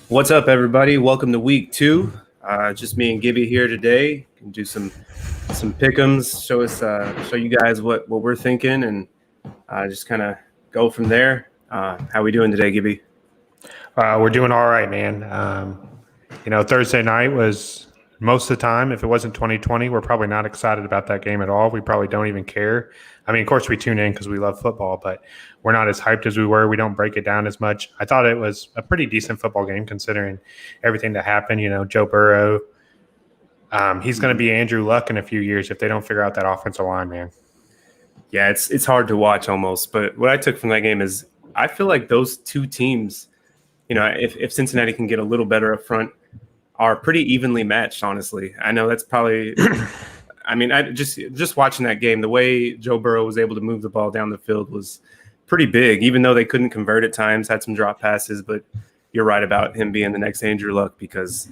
What's up, everybody? Welcome to week 2. Just me and Gibby here today. Can do some pickums. Show you guys what we're thinking, and just kind of go from there. How we doing today, Gibby? We're doing all right, man. Thursday night was most of the time. If it wasn't 2020, we're probably not excited about that game at all. We probably don't even care. I mean, of course, we tune in because we love football, but we're not as hyped as we were. We don't break it down as much. I thought it was a pretty decent football game considering everything that happened. Joe Burrow, he's going to be Andrew Luck in a few years if they don't figure out that offensive line, man. Yeah, it's hard to watch almost. But what I took from that game is I feel like those two teams, if Cincinnati can get a little better up front, are pretty evenly matched, honestly. I know that's probably I mean, I just watching that game, the way Joe Burrow was able to move the ball down the field was pretty big, even though they couldn't convert at times, had some drop passes. But you're right about him being the next Andrew Luck because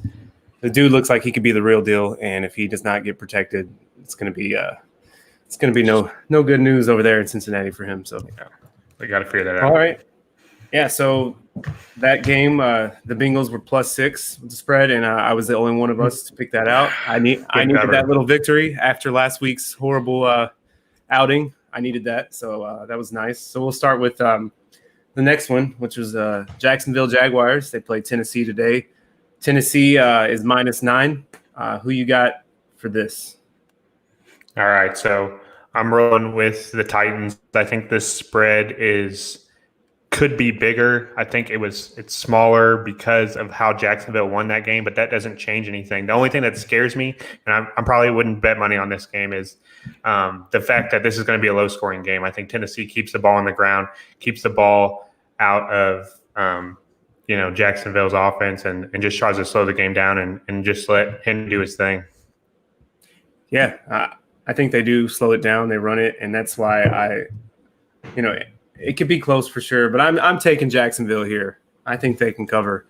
the dude looks like he could be the real deal. And if he does not get protected, it's going to be no good news over there in Cincinnati for him. So yeah, we got to figure that out. All right. Yeah, so that game, the Bengals were +6 with the spread, and I was the only one of us to pick that out. I needed that little victory after last week's horrible outing. I needed that, so that was nice. So we'll start with the next one, which was Jacksonville Jaguars. They played Tennessee today. Tennessee is -9. Who you got for this? All right, so I'm rolling with the Titans. I think this spread could be bigger. I think it's smaller because of how Jacksonville won that game, but that doesn't change anything. The only thing that scares me, and I probably wouldn't bet money on this game, is the fact that this is going to be a low-scoring game. I think Tennessee keeps the ball on the ground, keeps the ball out of Jacksonville's offense, and just tries to slow the game down and just let him do his thing. Yeah, I think they do slow it down. They run it, and that's why it could be close for sure, but I'm taking Jacksonville here. I think they can cover.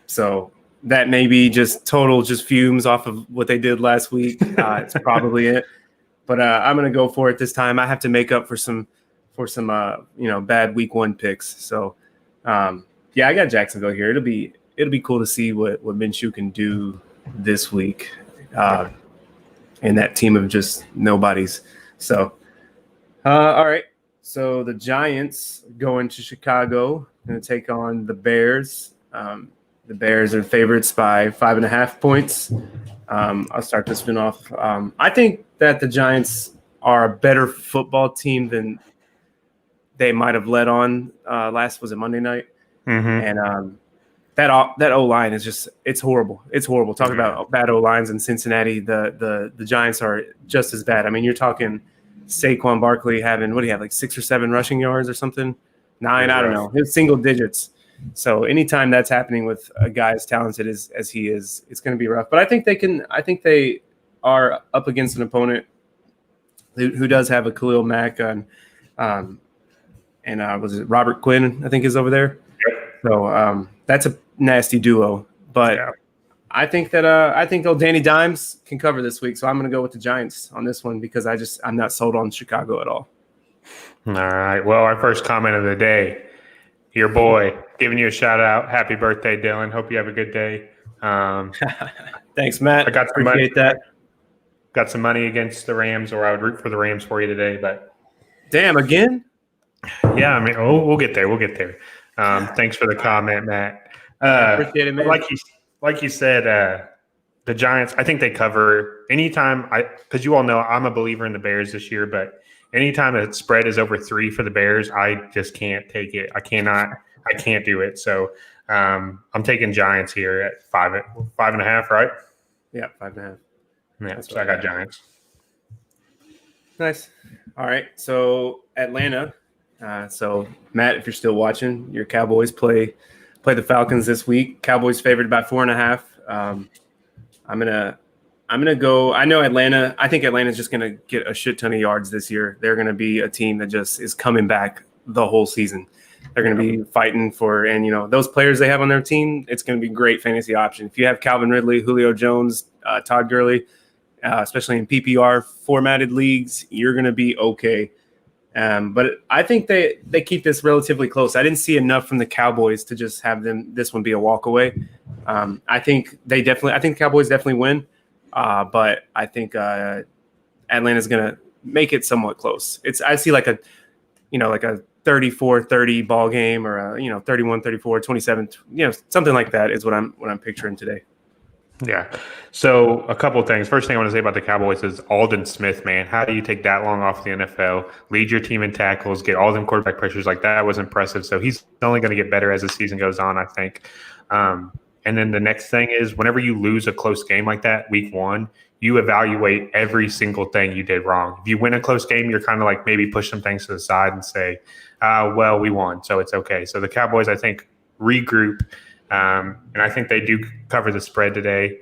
So that may be just fumes off of what they did last week. It's probably it, but I'm going to go for it this time. I have to make up for some bad week 1 picks. So I got Jacksonville here. It'll be cool to see what Minshew can do this week, and that team of just nobodies. So all right. So the Giants going to Chicago, going to take on the Bears. The Bears are favorites by 5.5 points. I'll start this one off. I think that the Giants are a better football team than they might have led on was it Monday night? Mm-hmm. And that O-line is it's horrible. It's horrible. Talk about bad O-lines in Cincinnati. The Giants are just as bad. I mean, you're talking Saquon Barkley having, what do you have, like 6 or 7 rushing yards or something? 9, I don't know. It's single digits. So anytime that's happening with a guy as talented as he is, it's going to be rough. But I think they are up against an opponent who does have a Khalil Mack and was it Robert Quinn, I think, is over there. Yep. So that's a nasty duo. But yeah. I think Danny Dimes can cover this week, so I'm going to go with the Giants on this one because I'm not sold on Chicago at all. All right. Well, our first comment of the day, your boy, giving you a shout out. Happy birthday, Dylan. Hope you have a good day. Thanks, Matt. I appreciate that. Got some money against the Rams, or I would root for the Rams for you today. But damn, again? Yeah, I mean, we'll get there. We'll get there. Thanks for the comment, Matt. Appreciate it, man. Like you said, the Giants, I think they cover anytime. Because you all know I'm a believer in the Bears this year, but anytime a spread is over 3 for the Bears, I just can't take it. I can't do it. So I'm taking Giants here at 5.5, right? Yeah, 5.5. Yeah, so I got Giants. Nice. All right. So Atlanta. So Matt, if you're still watching, your Cowboys play the Falcons this week. Cowboys favored by 4.5. I'm gonna go. I know Atlanta. I think Atlanta's just gonna get a shit ton of yards this year. They're gonna be a team that just is coming back the whole season. They're gonna be fighting for, and those players they have on their team. It's gonna be a great fantasy option. If you have Calvin Ridley, Julio Jones, Todd Gurley, especially in PPR formatted leagues, you're gonna be okay. But I think they keep this relatively close. I didn't see enough from the Cowboys to just have this one be a walkaway. I think Cowboys definitely win, but I think Atlanta's gonna make it somewhat close. I see like a 34-30 ball game, or a 31-34, 27, something like that is what I'm picturing today. Yeah. So a couple of things. First thing I want to say about the Cowboys is Aldon Smith, man. How do you take that long off the NFL, lead your team in tackles, get all them quarterback pressures? Like, that was impressive. So he's only going to get better as the season goes on, I think. And then the next thing is, whenever you lose a close game like that, week one, you evaluate every single thing you did wrong. If you win a close game, you're kind of like maybe push some things to the side and say, well, we won, so it's okay. So the Cowboys, I think, regroup. And I think they do cover the spread today,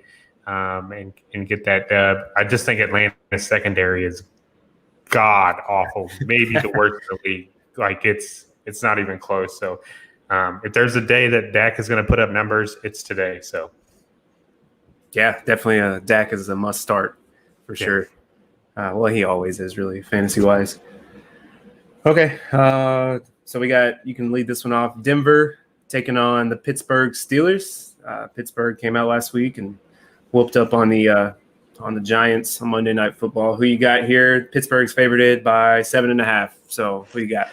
and get that dub. I just think Atlanta's secondary is god awful, maybe the worst in the league. Like, it's not even close. So if there's a day that Dak is going to put up numbers, it's today. So yeah, definitely Dak is a must start for sure. Well, he always is, really, fantasy wise. Okay, so you can lead this one off. Denver taking on the Pittsburgh Steelers. Pittsburgh came out last week and whooped up on the Giants on Monday Night Football. Who you got here? Pittsburgh's favored by 7.5. So who you got?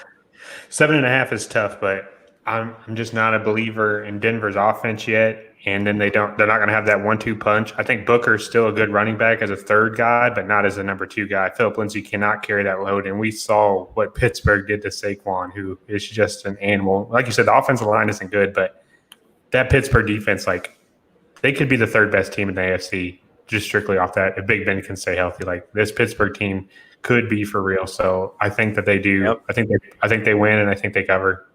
7.5 is tough, but I'm just not a believer in Denver's offense yet. And then they're not going to have that 1-2 punch. I think Booker's still a good running back as a third guy, but not as a number 2 guy. Philip Lindsay cannot carry that load. And we saw what Pittsburgh did to Saquon, who is just an animal. Like you said, the offensive line isn't good, but that Pittsburgh defense, like, they could be the third best team in the AFC just strictly off that. If Big Ben can stay healthy, like, this Pittsburgh team could be for real. So I think that they do. Yep. I think they win, and I think they cover.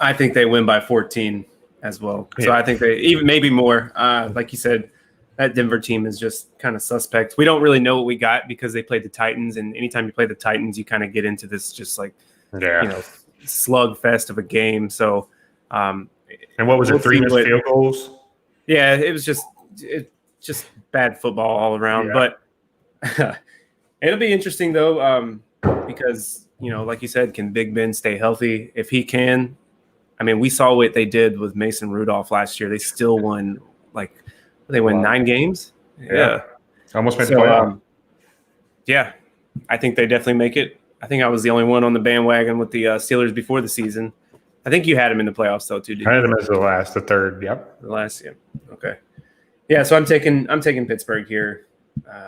I think they win by 14 as well. So yeah. I think they even maybe more. Like you said, that Denver team is just kind of suspect. We don't really know what we got because they played the Titans, and anytime you play the Titans, you kind of get into this just like slugfest of a game. So and what was it? 3 missed field goals? Yeah, it was just bad football all around. Yeah. But it'll be interesting though, because like you said, can Big Ben stay healthy? If he can, I mean, we saw what they did with Mason Rudolph last year. They still won, they won 9 games. Yeah. Almost made the playoff. Yeah, I think they definitely make it. I think I was the only one on the bandwagon with the Steelers before the season. I think you had them in the playoffs though too, didn't you? I had them as the third. Yep. The last, yeah. Okay. Yeah, so I'm taking Pittsburgh here.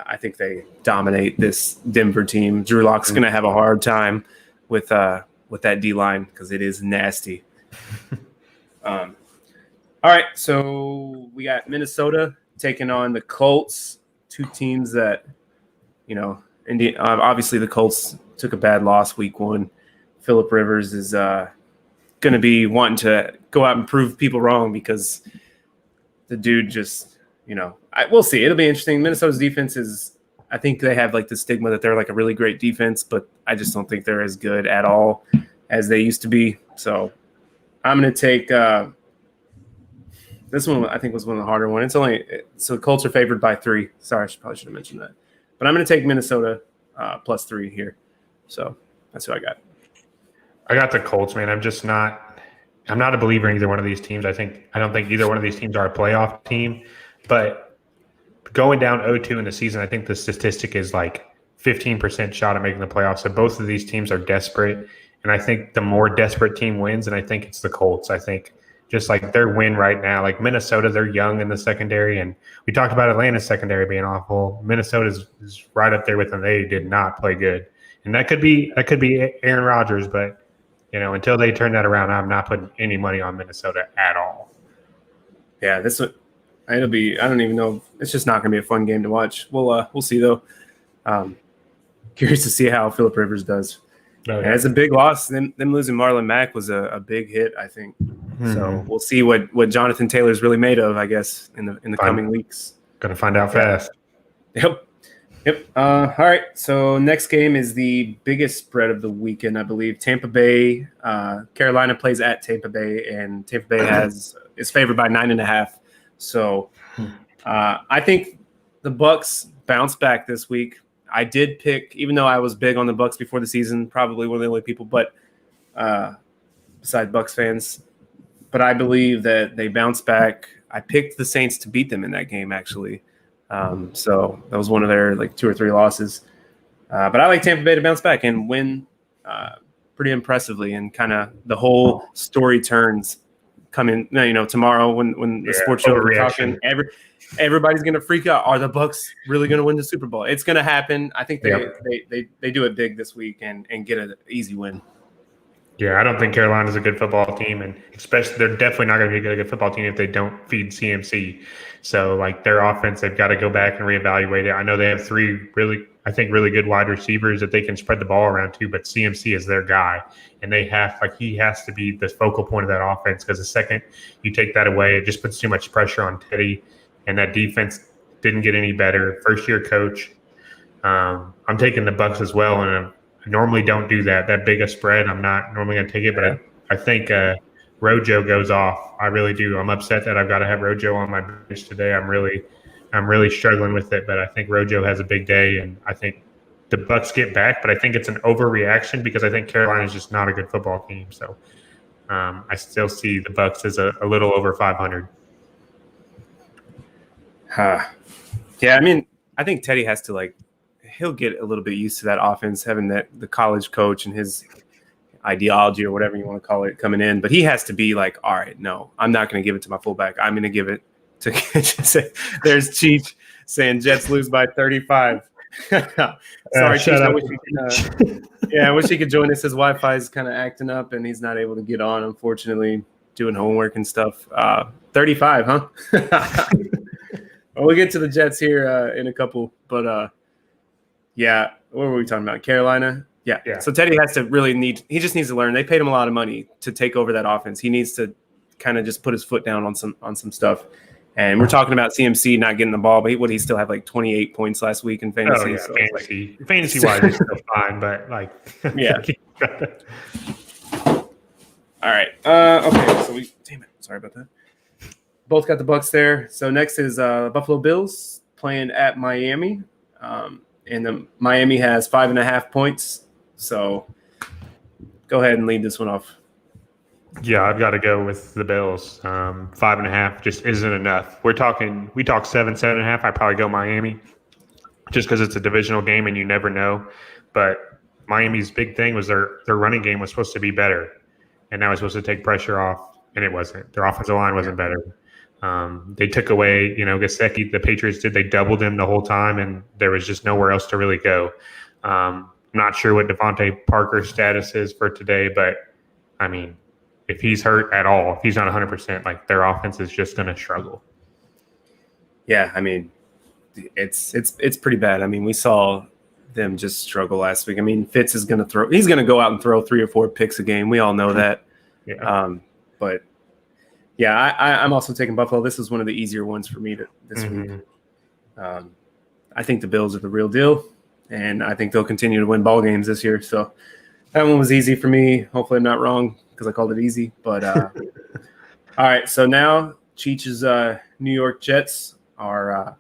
I think they dominate this Denver team. Drew Lock's going to have a hard time with that D-line because it is nasty. All right, so we got Minnesota taking on the Colts, 2 teams that, obviously the Colts took a bad loss week 1. Phillip Rivers is going to be wanting to go out and prove people wrong because the dude just, we'll see. It'll be interesting. Minnesota's defense is, I think they have the stigma that they're a really great defense, but I just don't think they're as good at all as they used to be. So I'm going to take this one. I think was one of the harder ones. So the Colts are favored by 3. Sorry, I probably should have mentioned that. But I'm going to take Minnesota plus 3 here. So that's who I got. I got the Colts, man. I'm not a believer in either one of these teams. I don't think either one of these teams are a playoff team. But going down 0-2 in the season, I think the statistic is 15% shot at making the playoffs. So both of these teams are desperate. And I think the more desperate team wins, and I think it's the Colts. I think just their win right now, Minnesota, they're young in the secondary. And we talked about Atlanta's secondary being awful. Minnesota is right up there with them. They did not play good. And that could be Aaron Rodgers, but until they turn that around, I'm not putting any money on Minnesota at all. Yeah, it'll be. I don't even know. It's just not going to be a fun game to watch. We'll see though. Curious to see how Phillip Rivers does. Oh, yeah. It's a big loss. Them losing Marlon Mack was a big hit, I think. Mm-hmm. So we'll see what Jonathan Taylor's really made of, I guess, in the coming weeks. Gonna find out fast. Yep. All right. So next game is the biggest spread of the weekend, I believe. Tampa Bay, Carolina plays at Tampa Bay, and Tampa Bay is favored by 9.5. So I think the Bucs bounce back this week. I did pick, even though I was big on the Bucs before the season, probably one of the only people, but besides Bucs fans. But I believe that they bounce back. I picked the Saints to beat them in that game, actually. So that was one of their like 2 or 3 losses. But I like Tampa Bay to bounce back and win pretty impressively, and kind of the whole story turns coming, tomorrow when the sports show are talking. Everybody's going to freak out. Are the Bucs really going to win the Super Bowl? It's going to happen. I think they do it big this week and get an easy win. Yeah, I don't think Carolina's a good football team, and especially they're definitely not going to be a good football team if they don't feed CMC. So, like, their offense, they've got to go back and reevaluate it. I know they have 3 really good wide receivers that they can spread the ball around to, but CMC is their guy, and he has to be the focal point of that offense, because the second you take that away, it just puts too much pressure on Teddy, and that defense didn't get any better. First-year coach. I'm taking the Bucs as well, and I normally don't do that big a spread. I'm not normally going to take it, but I think Rojo goes off. I really do. I'm upset that I've got to have Rojo on my bench today. I'm really struggling with it, but I think Rojo has a big day, and I think the Bucs get back, but I think it's an overreaction because I think Carolina is just not a good football team. So I still see the Bucs as a little over 500. Yeah, I mean, I think Teddy has to he'll get a little bit used to that offense, having the college coach and his ideology or whatever you want to call it coming in. But he has to be like, all right, no, I'm not going to give it to my fullback. I'm going to give it to – there's Cheech saying Jets lose by 35. Sorry, Cheech. I wish he could join us. His Wi-Fi is kind of acting up, and he's not able to get on, unfortunately, doing homework and stuff. 35, huh? Well, we'll get to the Jets here in a couple, but yeah, what were we talking about? Carolina? Yeah. So Teddy has to he just needs to learn. They paid him a lot of money to take over that offense. He needs to kind of just put his foot down on some stuff. And we're talking about CMC not getting the ball, but he still have 28 points last week in fantasy. Oh, yeah, so fantasy-wise, it's still fine, but yeah. All right. Okay, so damn it. Sorry about that. Both got the Bucs there. So next is Buffalo Bills playing at Miami. And Miami has 5.5 points. So go ahead and lead this one off. Yeah, I've got to go with the Bills. 5.5 just isn't enough. We talk 7.5. I probably go Miami just because it's a divisional game and you never know. But Miami's big thing was their running game was supposed to be better, and now it's supposed to take pressure off, and it wasn't. Their offensive line wasn't better. They took away, Gesicki, the Patriots did. They doubled him the whole time, and there was just nowhere else to really go. I'm not sure what Devontae Parker's status is for today, but, I mean, if he's hurt at all, if he's not 100%, their offense is just going to struggle. Yeah, I mean, it's pretty bad. I mean, we saw them just struggle last week. I mean, Fitz is going to he's going to go out and throw 3 or 4 picks a game. We all know that. Yeah. But yeah, I'm also taking Buffalo. This is one of the easier ones for me this week. I think the Bills are the real deal, and I think they'll continue to win ball games this year. So that one was easy for me. Hopefully I'm not wrong because I called it easy. But all right, so now Cheech's New York Jets are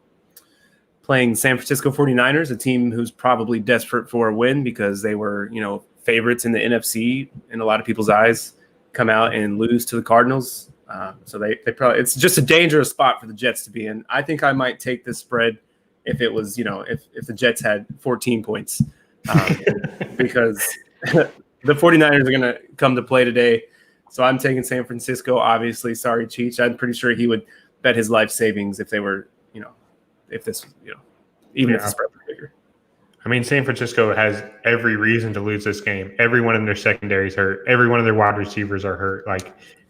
playing San Francisco 49ers, a team who's probably desperate for a win because they were, favorites in the NFC in a lot of people's eyes, come out and lose to the Cardinals. So they probably, it's just a dangerous spot for the Jets to be in. I think I might take this spread if it was, if the Jets had 14 points, because the 49ers are going to come to play today. So I'm taking San Francisco, obviously. Sorry, Cheech. I'm pretty sure he would bet his life savings if they were, if this, even if the spread was bigger. I mean, San Francisco has every reason to lose this game. Everyone in their secondary is hurt. Every one of their wide receivers are hurt.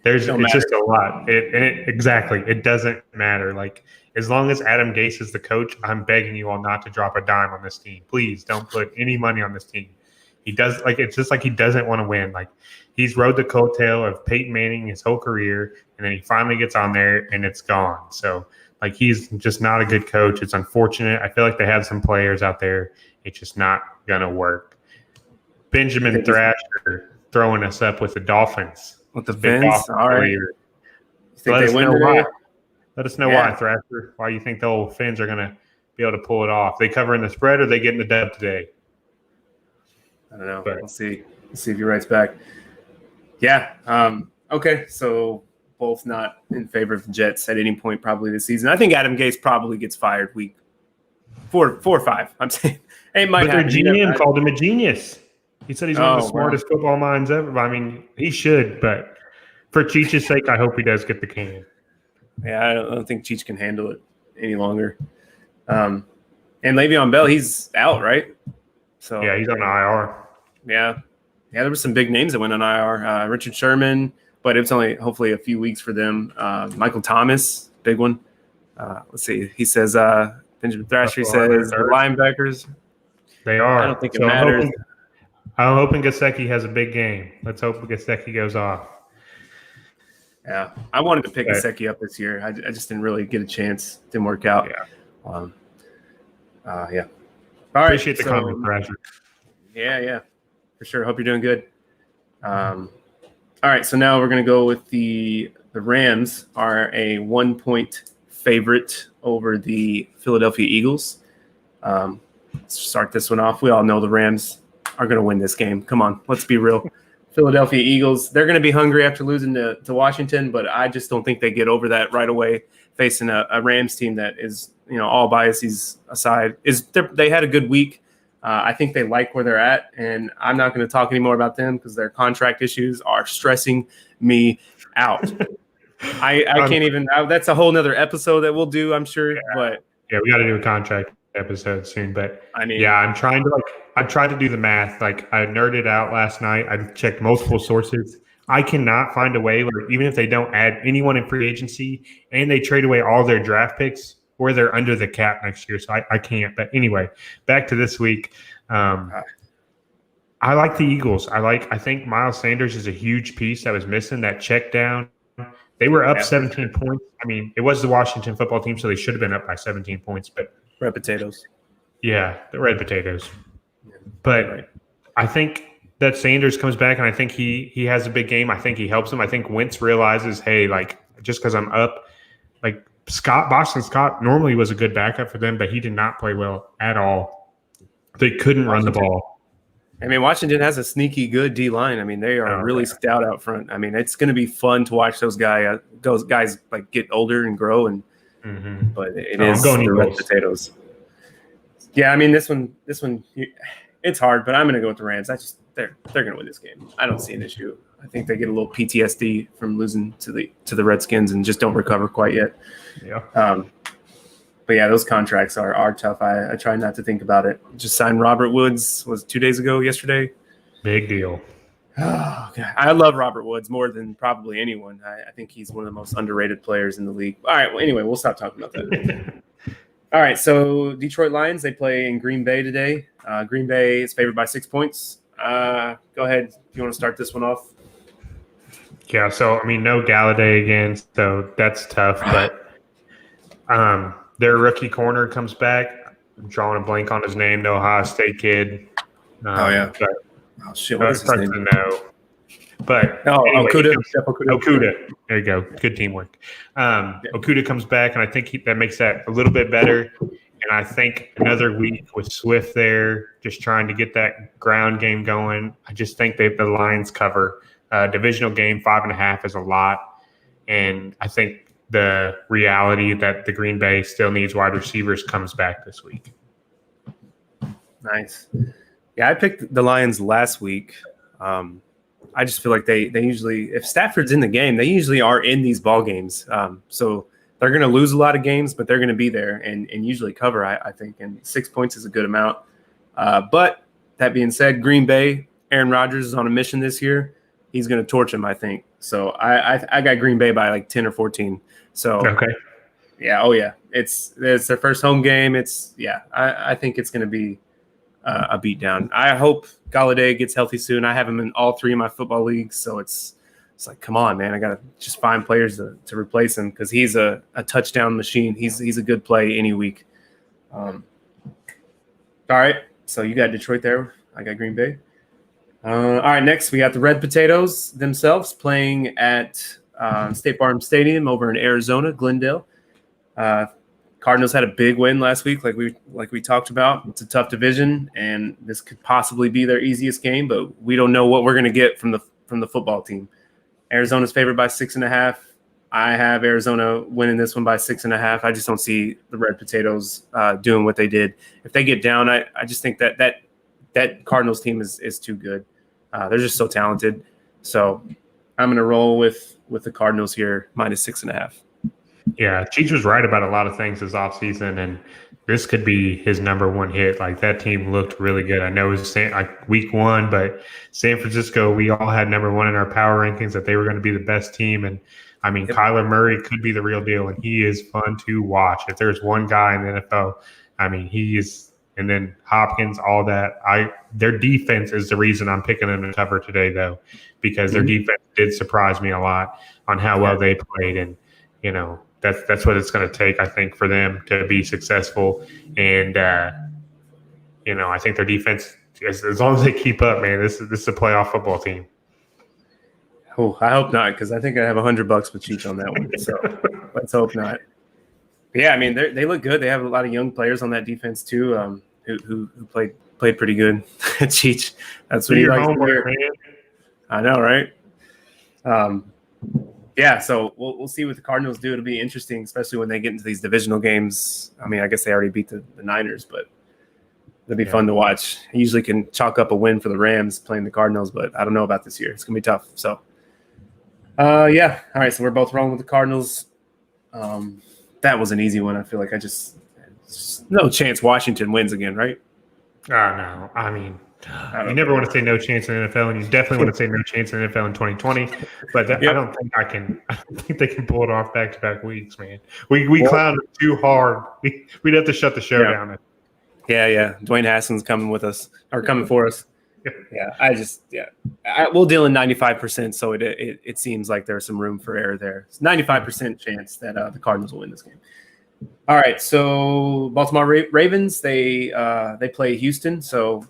It's just a lot. Exactly. It doesn't matter. As long as Adam Gase is the coach, I'm begging you all not to drop a dime on this team. Please don't put any money on this team. He does it's just he doesn't want to win. He's rode the coattail of Peyton Manning his whole career, and then he finally gets on there and it's gone. So he's just not a good coach. It's unfortunate. I feel like they have some players out there. It's just not gonna work. Benjamin Thrasher throwing us up with the Dolphins. With the Fins? All right. Let us know why, Thrasher. Why you think the old Fins are going to be able to pull it off. They covering the spread or they getting the dub today? I don't know. We'll see. We'll see if he writes back. Yeah. Okay. So both not in favor of the Jets at any point probably this season. I think Adam Gase probably gets fired week 4 or 5. I'm saying it might happen. Their GM called him a genius. He said he's one of the smartest football minds ever. I mean, he should, but for Cheech's sake, I hope he does get the can. Yeah, I don't think Cheech can handle it any longer. And Le'Veon Bell, he's out, right? So yeah, he's on IR. Yeah, there were some big names that went on IR. Richard Sherman, but it's only hopefully a few weeks for them. Michael Thomas, big one. Let's see. He says Benjamin Thrasher says the linebackers. They are. I don't think it matters. I'm hoping Gesicki has a big game. Let's hope Gesicki goes off. Yeah, I wanted to pick Gesicki up this year. I just didn't really get a chance. Didn't work out. Yeah. Yeah. All right. Appreciate the comment, Thrasher. Yeah, for sure. Hope you're doing good. All right, so now we're going to go with the Rams are a 1-point favorite over the Philadelphia Eagles. Let's start this one off. We all know the Rams are going to win this game. Come on, let's be real. Philadelphia Eagles, they're going to be hungry after losing to Washington, but I just don't think they get over that right away facing a Rams team that is, all biases aside, they had a good week. I think they like where they're at, and I'm not going to talk anymore about them because their contract issues are stressing me out. I can't even – that's a whole nother episode that we'll do, I'm sure. Yeah. But we got to do a contract episode soon. But, I mean, I'm trying to – I tried to do the math. I nerded out last night. I checked multiple sources. I cannot find a way where even if they don't add anyone in free agency and they trade away all their draft picks – where they're under the cap next year. So I can't. But anyway, back to this week. I like the Eagles. I think Miles Sanders is a huge piece that was missing, that check down. They were up 17 points. I mean, it was the Washington football team, so they should have been up by 17 points. But red potatoes. Yeah, the red potatoes. But I think that Sanders comes back, and I think he has a big game. I think he helps them. I think Wentz realizes, hey, just because I'm up, Boston Scott normally was a good backup for them, but he did not play well at all. They couldn't run the ball. I mean, Washington has a sneaky good D-line. I mean, they are really stout out front. I mean, it's going to be fun to watch those guys get older and grow. But it is the red potatoes. Yeah, I mean, this one, it's hard, but I'm going to go with the Rams. They're going to win this game. I don't see an issue. I think they get a little PTSD from losing to the Redskins and just don't recover quite yet. Yeah. But yeah, those contracts are tough. I try not to think about it. Just signed Robert Woods, was 2 days ago, yesterday. Big deal. Oh, God. I love Robert Woods more than probably anyone. I think he's one of the most underrated players in the league. All right, well, anyway, we'll stop talking about that. All right, so Detroit Lions, they play in Green Bay today. Green Bay is favored by 6 points. Go ahead. Do you want to start this one off? Yeah, so, I mean, no Galladay again, so that's tough. But their rookie corner comes back. I'm drawing a blank on his name, the Ohio State kid. Shit, what's his name? But anyway, Okudah. There you go. Good teamwork. Okudah comes back, and I think that makes that a little bit better. And I think another week with Swift there, just trying to get that ground game going. I just think the Lions cover. Divisional game, 5.5 is a lot. And I think the reality that the Green Bay still needs wide receivers comes back this week. Nice. Yeah, I picked the Lions last week. I just feel like they usually, if Stafford's in the game, they usually are in these ball games. So they're going to lose a lot of games, but they're going to be there and usually cover, I think. And 6 points is a good amount. But that being said, Green Bay, Aaron Rodgers is on a mission this year. He's going to torch him, I think. So I got Green Bay by 10 or 14. So okay. Yeah. Oh yeah. It's their first home game. I think it's going to be a beatdown. I hope Galladay gets healthy soon. I have him in all 3 of my football leagues. So it's like, come on, man. I got to just find players to replace him because he's a touchdown machine. He's a good play any week. All right. So you got Detroit there. I got Green Bay. All right, next we got the Red Potatoes themselves playing at State Farm Stadium over in Arizona, Glendale. Cardinals had a big win last week, like we talked about. It's a tough division, and this could possibly be their easiest game, but we don't know what we're going to get from the football team. Arizona's favored by 6.5. I have Arizona winning this one by 6.5. I just don't see the Red Potatoes doing what they did. If they get down, I just think that Cardinals team is too good. They're just so talented. So I'm going to roll with the Cardinals here, minus 6.5. Yeah, Cheech was right about a lot of things this offseason, and this could be his number one hit. Like, that team looked really good. I know it was like week 1, but San Francisco, we all had number 1 in our power rankings that they were going to be the best team. And I mean, Kyler Murray could be the real deal, and he is fun to watch. If there's one guy in the NFL, I mean, he is. And then Hopkins, all that. Their defense is the reason I'm picking them to cover today, though, because their defense did surprise me a lot on how well they played. And, you know, that's what it's going to take, I think, for them to be successful. And, you know, I think their defense, as long as they keep up, man, this is a playoff football team. Oh, I hope not, because I think I have $100 with Cheech on that one. So let's hope not. But yeah, I mean, they look good. They have a lot of young players on that defense too, who played pretty good. Cheech, that's what he likes to hear. I know, right? Yeah, so we'll see what the Cardinals do. It'll be interesting, especially when they get into these divisional games. I mean, I guess they already beat the Niners, but it'll be fun to watch. I usually can chalk up a win for the Rams playing the Cardinals, but I don't know about this year. It's going to be tough. So, yeah. All right, so we're both wrong with the Cardinals. That was an easy one. I feel like no chance Washington wins again, right? No. I mean, you never want to say no chance in the NFL, and you definitely want to say no chance in the NFL in 2020. But I don't think they can pull it off back-to-back weeks, man. We clowned it too hard. We'd have to shut the show down. Yeah. Dwayne Haskins coming for us. We'll deal in 95%, so it seems like there's some room for error there. It's 95% chance that the Cardinals will win this game. All right, so Baltimore Ravens, they play Houston. So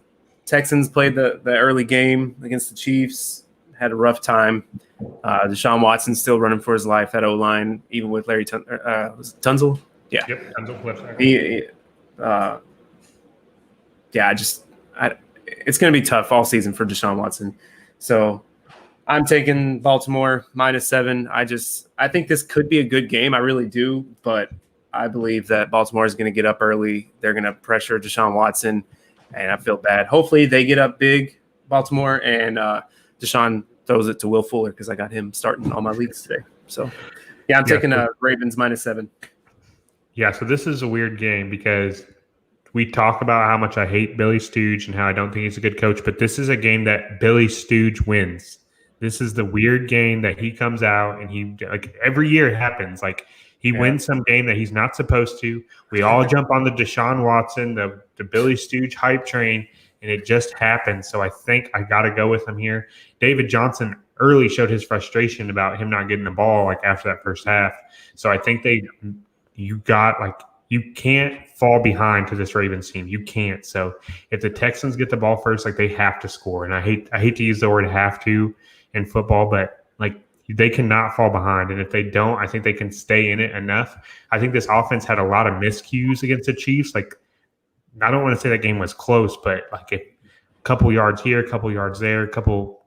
Texans played the early game against the Chiefs, had a rough time. Deshaun Watson's still running for his life. That O-line, even with Larry Tunsil? Yeah. Yep, Tunsil. It's going to be tough all season for Deshaun Watson. So I'm taking Baltimore -7. I think this could be a good game. I really do, but I believe that Baltimore is going to get up early. They're going to pressure Deshaun Watson, and I feel bad. Hopefully they get up big, Baltimore, and Deshaun throws it to Will Fuller because I got him starting all my leagues today. So, yeah, I'm taking Ravens -7. Yeah, so this is a weird game because we talk about how much I hate Billy Stooge and how I don't think he's a good coach, but this is a game that Billy Stooge wins. This is the weird game that he comes out and he, like, every year it happens. Like, he wins some game that he's not supposed to. We all jump on the Deshaun Watson, the Billy Stooge hype train, and it just happens. So I think I got to go with him here. David Johnson early showed his frustration about him not getting the ball, like, after that first half. So I think you can't fall behind to this Ravens team. You can't. So if the Texans get the ball first, like, they have to score. And I hate to use the word "have to" in football, but, like, they cannot fall behind. And if they don't, I think they can stay in it enough. I think this offense had a lot of miscues against the Chiefs. Like, I don't want to say that game was close, but, like, a couple yards here, a couple yards there, a couple,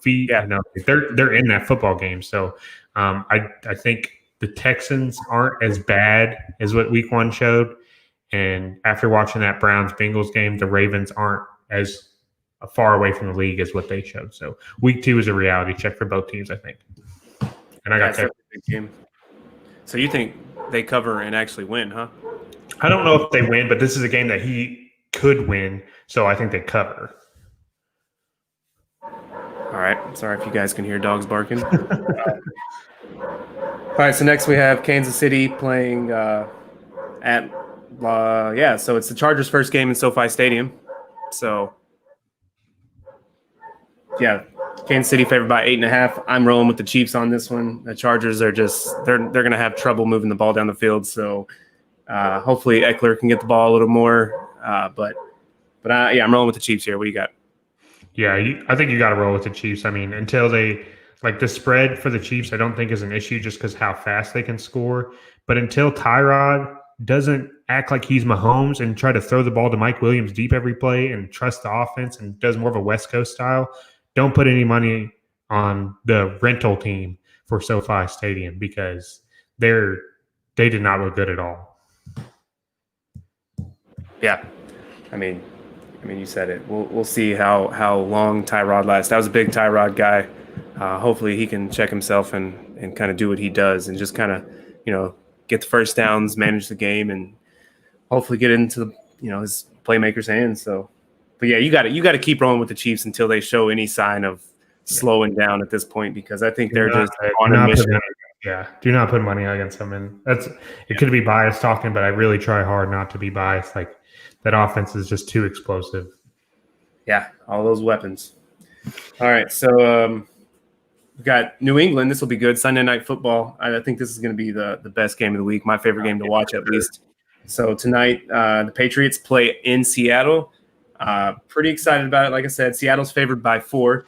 feet. Yeah. They're in that football game. So I think the Texans aren't as bad as what week 1 showed. And after watching that Browns-Bengals game, the Ravens aren't as far away from the league as what they showed. So week 2 is a reality check for both teams, I think. And I got that. Game. So you think they cover and actually win, huh? I don't know if they win, but this is a game that he could win. So I think they cover. All right. Sorry if you guys can hear dogs barking. All right, so next we have Kansas City playing so it's the Chargers' first game in SoFi Stadium. So, yeah, Kansas City favored by 8.5. I'm rolling with the Chiefs on this one. The Chargers are they're going to have trouble moving the ball down the field. So, hopefully Eckler can get the ball a little more. But I'm rolling with the Chiefs here. What do you got? Yeah, I think you got to roll with the Chiefs. I mean, until they – like, the spread for the Chiefs I don't think is an issue just because how fast they can score. But until Tyrod doesn't act like he's Mahomes and try to throw the ball to Mike Williams deep every play and trust the offense and does more of a West Coast style, don't put any money on the rental team for SoFi Stadium because they did not look good at all. Yeah, I mean, you said it. We'll see how long Tyrod lasts. I was a big Tyrod guy. Hopefully, he can check himself and kind of do what he does and just kind of get the first downs, manage the game, and hopefully get into his playmakers' hands. So, but yeah, you got to keep rolling with the Chiefs until they show any sign of slowing down at this point because I think they're just on a mission. Do not put money against them, and it could be biased talking, but I really try hard not to be biased. Like that offense is just too explosive. Yeah, all those weapons. All right, so we got New England. This will be good. Sunday Night Football. I think this is going to be the best game of the week. My favorite game to watch, at least. So tonight, the Patriots play in Seattle. Pretty excited about it. Like I said, Seattle's favored by 4.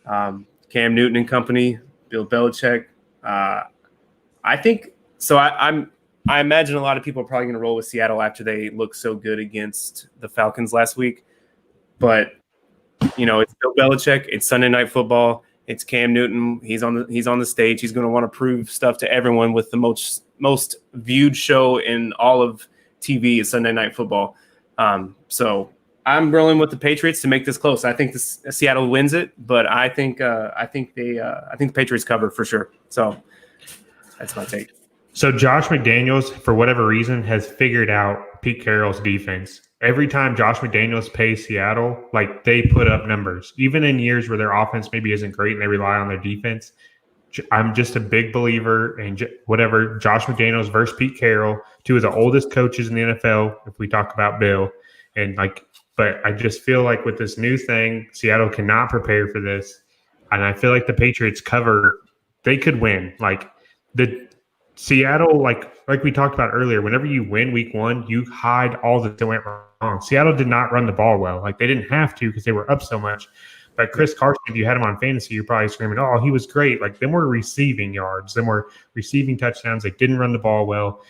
Cam Newton and company, Bill Belichick. I think so. I imagine a lot of people are probably going to roll with Seattle after they look so good against the Falcons last week. But it's Bill Belichick. It's Sunday Night Football. It's Cam Newton. He's on the stage. He's going to want to prove stuff to everyone with the most viewed show in all of TV is Sunday Night Football. So I'm rolling with the Patriots to make this close. I think Seattle wins it, but I think the Patriots cover for sure. So that's my take. So Josh McDaniels, for whatever reason, has figured out Pete Carroll's defense. Every time Josh McDaniels plays Seattle, like they put up numbers. Even in years where their offense maybe isn't great and they rely on their defense, I'm just a big believer in whatever Josh McDaniels versus Pete Carroll, 2 of the oldest coaches in the NFL, if we talk about Bill. But I just feel like with this new thing, Seattle cannot prepare for this. And I feel like the Patriots cover, they could win. Like the Seattle, like we talked about earlier, whenever you win week 1, you hide all that went wrong. Seattle did not run the ball well. Like they didn't have to because they were up so much. But Chris Carson, if you had him on fantasy, you're probably screaming, oh, he was great. Like them were receiving yards. Them were receiving touchdowns. They didn't run the ball well.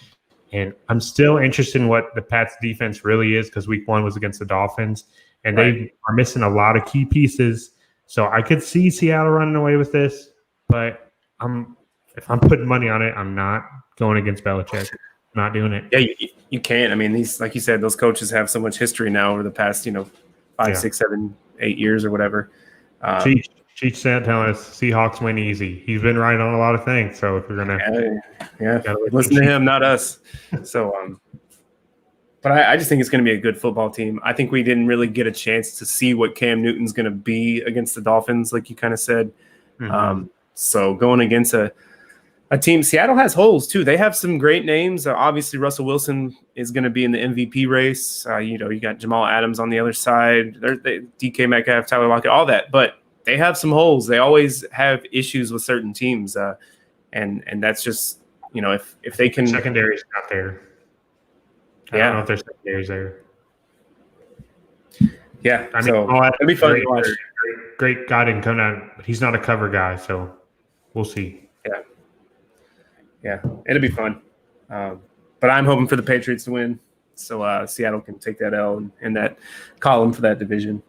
And I'm still interested in what the Pats defense really is because week 1 was against the Dolphins. And They are missing a lot of key pieces. So I could see Seattle running away with this. But if I'm putting money on it, I'm not going against Belichick. Not doing it. Yeah, you can't. I mean, these, like you said, those coaches have so much history now over the past, 5, 6, 7, 8 years or whatever. Cheech said telling us Seahawks win easy. He's been right on a lot of things. So if you're gonna, listen to him, not us. So, but I just think it's going to be a good football team. I think we didn't really get a chance to see what Cam Newton's going to be against the Dolphins, like you kind of said. Mm-hmm. So going against a team, Seattle has holes too. They have some great names. Obviously, Russell Wilson is going to be in the MVP race. You got Jamal Adams on the other side. DK Metcalf, Tyler Lockett, all that. But they have some holes. They always have issues with certain teams, and that's just if they can. Secondary's not there. I don't know if their secondary's there. Yeah, I mean, so it'll be fun to watch. Great guy didn't come down, but he's not a cover guy, so we'll see. Yeah, it'll be fun. But I'm hoping for the Patriots to win, so Seattle can take that L in that column for that division.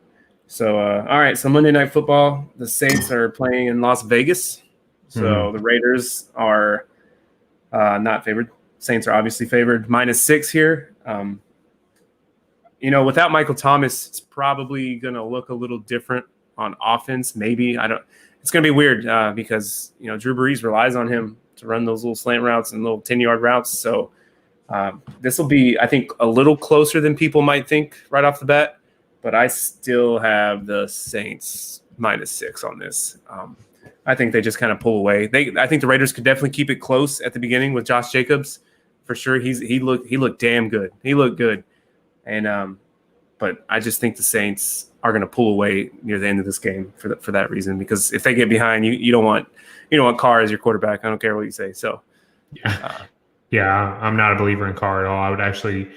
So, all right, so Monday Night Football, the Saints are playing in Las Vegas. So the Raiders are not favored. Saints are obviously favored. -6 here. Without Michael Thomas, it's probably going to look a little different on offense. Maybe. It's going to be weird because, Drew Brees relies on him to run those little slant routes and little 10-yard routes. So this will be, I think, a little closer than people might think right off the bat. But I still have the Saints -6 on this. I think they just kind of pull away. I think the Raiders could definitely keep it close at the beginning with Josh Jacobs. For sure, he looked damn good. He looked good. And but I just think the Saints are going to pull away near the end of this game for that reason. Because if they get behind, you don't want Carr as your quarterback. I don't care what you say. So yeah, I'm not a believer in Carr at all. I would actually,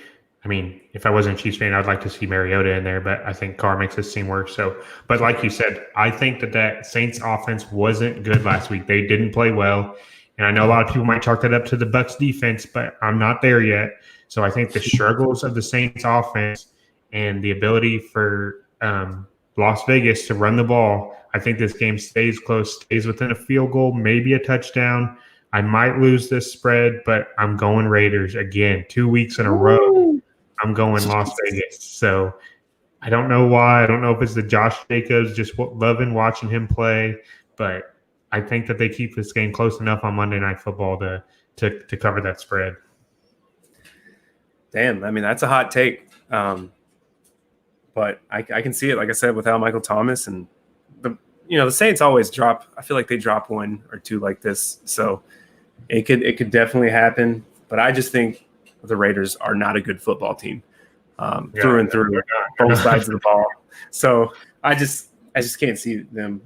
if I wasn't a Chiefs fan, I'd like to see Mariota in there, but I think Carr makes this team work. So, but like you said, I think that Saints offense wasn't good last week. They didn't play well. And I know a lot of people might chalk that up to the Bucs defense, but I'm not there yet. So I think the struggles of the Saints offense and the ability for Las Vegas to run the ball, I think this game stays close, stays within a field goal, maybe a touchdown. I might lose this spread, but I'm going Raiders again. 2 weeks in a row, I'm going Las Vegas. So I don't know why. I don't know if it's the Josh Jacobs, just loving watching him play, but I think that they keep this game close enough on Monday Night Football to cover that spread. Damn, I mean, that's a hot take. But I can see it, like I said, without Michael Thomas. And, the Saints always drop. I feel like they drop 1 or 2 like this. So it could definitely happen. But I just think the Raiders are not a good football team through and through, both sides of the ball. So I just can't see them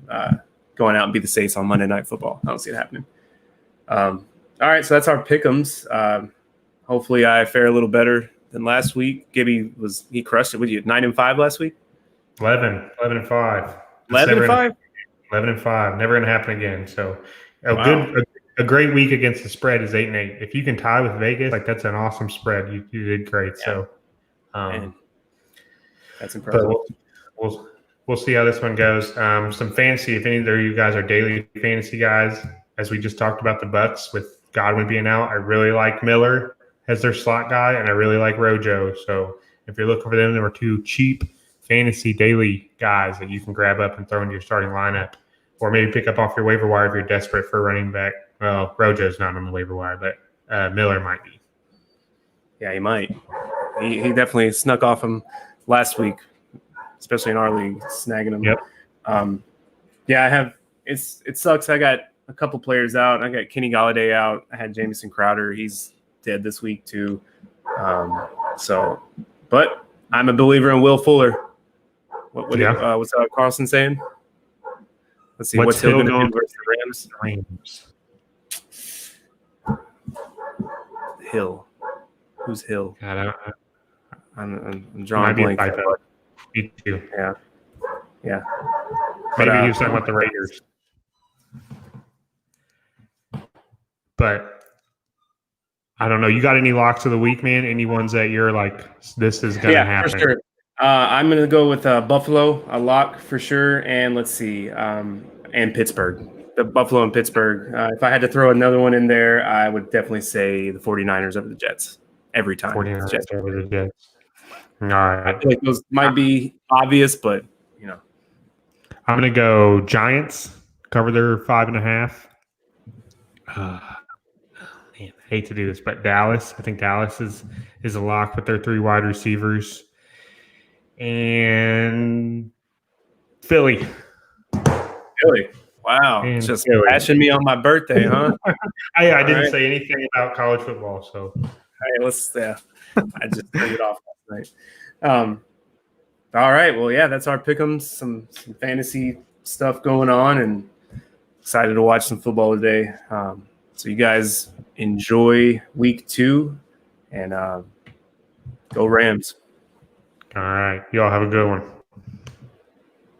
going out and beat the Saints on Monday Night Football. I don't see it happening. All right, so that's our pick'ems. Hopefully I fare a little better than last week. Gibby he crushed it. What did you 9-5 last week? 11-5. 11-5? 11-5. Never going to happen again. So a great week against the spread is 8-8. If you can tie with Vegas, like that's an awesome spread. You did great. Yeah. So that's impressive. We'll see how this one goes. Some fantasy, if any of you guys are daily fantasy guys, as we just talked about the Bucks with Godwin being out, I really like Miller as their slot guy, and I really like Rojo. So if you're looking for them, there are 2 cheap fantasy daily guys that you can grab up and throw into your starting lineup, or maybe pick up off your waiver wire if you're desperate for a running back. Well, Rojo's not on the waiver wire, but Miller might be. Yeah, he might. He definitely snuck off him last week, especially in our league, snagging him. Yep. I have. It sucks. I got a couple players out. I got Kenny Golladay out. I had Jamison Crowder. He's dead this week too. But I'm a believer in Will Fuller. What's Carlson saying? Let's see. What's Hill going to do versus the Rams? Hill. Who's Hill? I'm drawing a blank. Me too. Yeah. Maybe he was talking about the Raiders. But I don't know. You got any locks of the week, man? Any ones that you're like, this is going to happen? Yeah, for sure. I'm going to go with Buffalo, a lock for sure. And let's see, and Pittsburgh. The Buffalo and Pittsburgh. If I had to throw another one in there, I would definitely say the 49ers over the Jets every time. 49ers over the Jets. All right. I feel like those might be obvious, but, I'm going to go Giants, cover their 5.5. Man, I hate to do this, but Dallas. I think Dallas is a lock with their 3 wide receivers. And Philly. Wow. And just bashing me on my birthday, huh? I didn't say anything about college football, so. Hey, I just turned it off last night. All right. Well, yeah, that's our pick'ems. Some fantasy stuff going on, and excited to watch some football today. So you guys enjoy week 2, and go Rams. All right. Y'all have a good one.